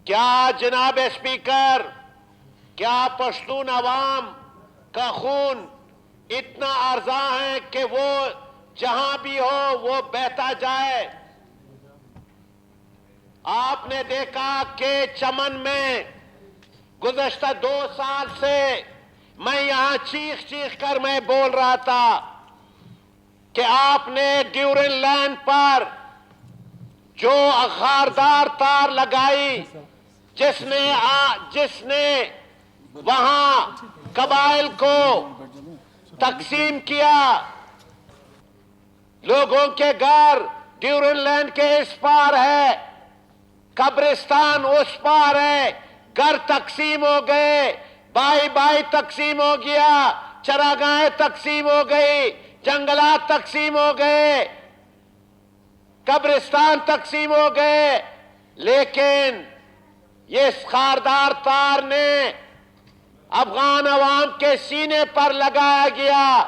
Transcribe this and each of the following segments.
کیا جناب اسپیکر، کیا پشتون عوام کا خون اتنا ارزاں ہے کہ وہ جہاں بھی ہو وہ بہتا جائے؟ آپ نے دیکھا کہ چمن میں گزشتہ 2 سال سے میں یہاں چیخ چیخ کر میں بول رہا تھا کہ آپ نے ڈیورن لینڈ پر جو خاردار تار لگائی، جس نے وہاں قبائل کو تقسیم کیا، لوگوں کے گھر ڈیورن لینڈ کے اس پار ہے، قبرستان اس پار ہے، گھر تقسیم ہو گئے، بائی بائی تقسیم ہو گیا، چراگاہیں تقسیم ہو گئی، جنگلات تقسیم ہو گئے، قبرستان تقسیم ہو گئے، لیکن یہ خاردار تار نے افغان عوام کے سینے پر لگایا گیا،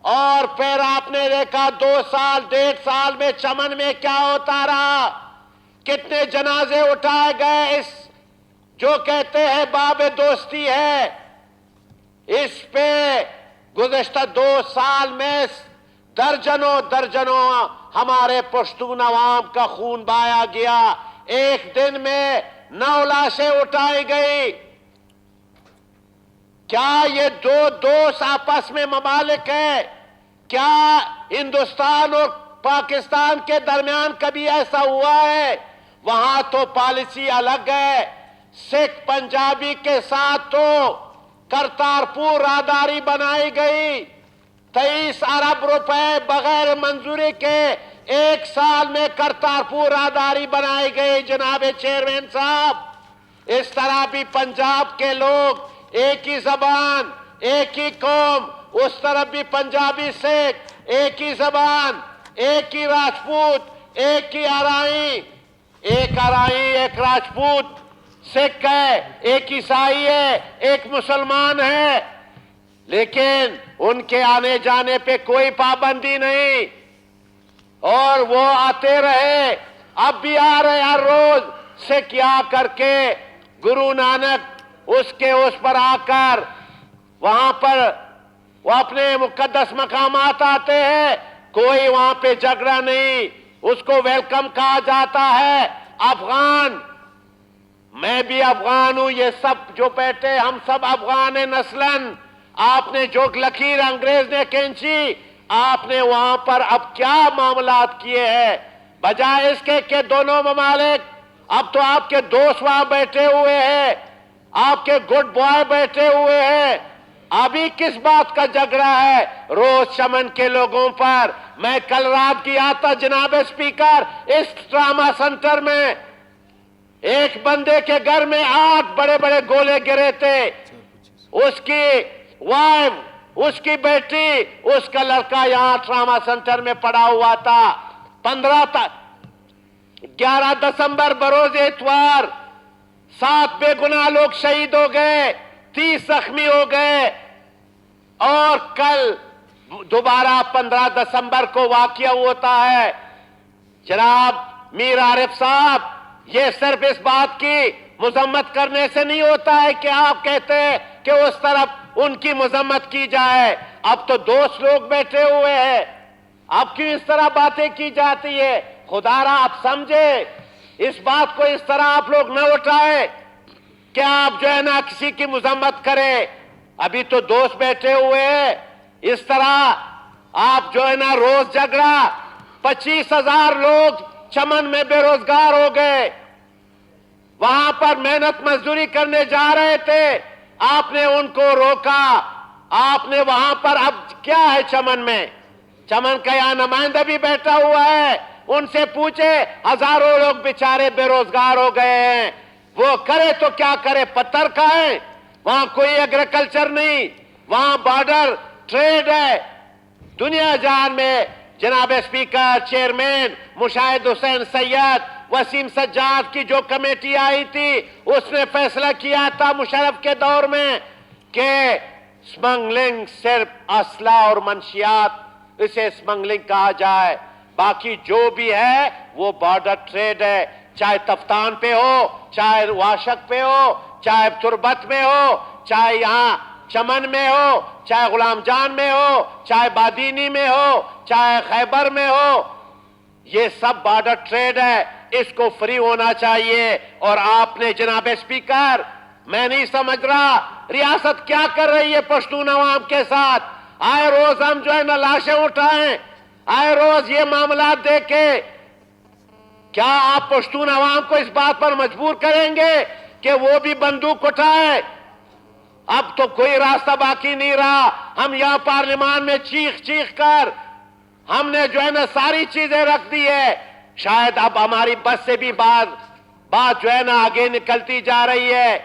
اور پھر آپ نے دیکھا 2 سال 1.5 سال میں چمن میں کیا ہوتا رہا، کتنے جنازے اٹھائے گئے، اس جو کہتے ہیں باب دوستی ہے، اس پہ گزشتہ 2 سال میں درجنوں ہمارے پشتون عوام کا خون بہایا گیا، ایک دن میں 9 لاشیں اٹھائی گئی۔ کیا یہ دو دوست آپس میں ممالک ہیں؟ کیا ہندوستان اور پاکستان کے درمیان کبھی ایسا ہوا ہے؟ وہاں تو پالیسی الگ ہے، سکھ پنجابی کے ساتھ تو کرتارپور راہداری بنائی گئی، 23 ارب روپے بغیر منظوری کے 1 سال میں کرتارپور راہداری بنائی گئی جناب چیئرمین صاحب۔ اس طرح بھی پنجاب کے لوگ ایک ہی زبان، ایک ہی قوم، اس طرف بھی پنجابی سکھ ایک ہی زبان، ایک ہی راجپوت، ایک ہی آرائی، ایک راجپوت سکھ ہے، ایک عیسائی ہے، ایک مسلمان ہے، لیکن ان کے آنے جانے پہ کوئی پابندی نہیں، اور وہ آتے رہے، اب بھی آ رہے ہر روز سکھ آ کر کے گرو نانک اس پر آ کر وہاں پر وہ اپنے مقدس مقامات آتے ہیں، کوئی وہاں پہ جھگڑا نہیں، اس کو ویلکم کہا جاتا ہے۔ افغان، میں بھی افغان ہوں، یہ سب جو بیٹھے ہم سب افغان ہیں نسلاً۔ آپ نے جو لکیر انگریز نے کھینچی، آپ نے وہاں پر اب کیا معاملات کیے ہیں، بجائے اس کے کہ دونوں ممالک، اب تو آپ کے دوست وہاں بیٹھے ہوئے ہیں، آپ کے گڈ بوائے بیٹھے ہوئے ہیں، ابھی کس بات کا جھگڑا ہے روز چمن کے لوگوں پر؟ میں کل رات گیا تھا جناب اسپیکر، اس ٹراما سنٹر میں ایک بندے کے گھر میں 8 بڑے بڑے گولے گرے تھے، اس کی وائف، اس کی بیٹی، اس کا لڑکا یہاں ٹراما سنٹر میں پڑا ہوا تھا۔ 11 دسمبر بروز اتوار 7 بے گناہ لوگ شہید ہو گئے، 30 زخمی ہو گئے، اور کل دوبارہ 15 دسمبر کو واقعہ ہوتا ہے۔ جناب میر عارف صاحب، یہ صرف اس بات کی مذمت کرنے سے نہیں ہوتا ہے کہ آپ کہتے ہیں کہ اس طرف ان کی مذمت کی جائے، اب تو دوست لوگ بیٹھے ہوئے ہیں، اب کیوں اس طرح باتیں کی جاتی ہے؟ خدا را آپ سمجھے، اس بات کو اس طرح آپ لوگ نہ اٹھائے کہ آپ جو ہے نا کسی کی مذمت کریں، ابھی تو دوست بیٹھے ہوئے ہیں، اس طرح آپ جو ہے نا روز جھگڑا، 25,000 لوگ چمن میں بے روزگار ہو گئے، وہاں پر محنت مزدوری کرنے جا رہے تھے، آپ نے ان کو روکا، آپ نے وہاں پر اب کیا ہے چمن میں؟ چمن کا یہاں نمائندہ بھی بیٹھا ہوا ہے، ان سے پوچھے، ہزاروں لوگ بیچارے بے روزگار ہو گئے ہیں، وہ کرے تو کیا کرے، پتھر کھائے، وہاں کوئی ایگریکلچر نہیں، وہاں بارڈر ٹریڈ ہے۔ دنیا جان میں جناب اسپیکر، چیئرمین مشاہد حسین سید، وسیم سجاد کی جو کمیٹی آئی تھی، اس نے فیصلہ کیا تھا مشرف کے دور میں کہ سمگلنگ صرف اسلحہ اور منشیات، اسے سمگلنگ کہا جائے، باقی جو بھی ہے وہ بارڈر ٹریڈ ہے۔ چاہے تفتان پہ ہو، چاہے واشک پہ ہو، چاہے تربت میں ہو، چاہے یہاں چمن میں ہو، چاہے غلام جان میں ہو، چاہے بادینی میں ہو، چاہے خیبر میں ہو، یہ سب بارڈر ٹریڈ ہے، اس کو فری ہونا چاہیے۔ اور آپ نے جناب اسپیکر، میں نہیں سمجھ رہا ریاست کیا کر رہی ہے پشتون عوام کے ساتھ۔ آئے روز ہم جو ہے نا لاشیں اٹھائیں، آئے روز یہ معاملات دیکھیں، کیا آپ پشتون عوام کو اس بات پر مجبور کریں گے کہ وہ بھی بندوق اٹھائے؟ اب تو کوئی راستہ باقی نہیں رہا۔ ہم یہاں پارلیمان میں چیخ چیخ کر ہم نے جو ہے نا ساری چیزیں رکھ دی ہے، شاید اب ہماری بس سے بھی بات جو ہے نا آگے نکلتی جا رہی ہے،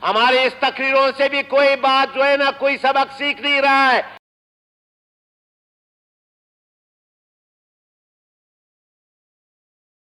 ہماری اس تقریروں سے بھی کوئی بات جو ہے نا کوئی سبق سیکھ نہیں رہا ہے۔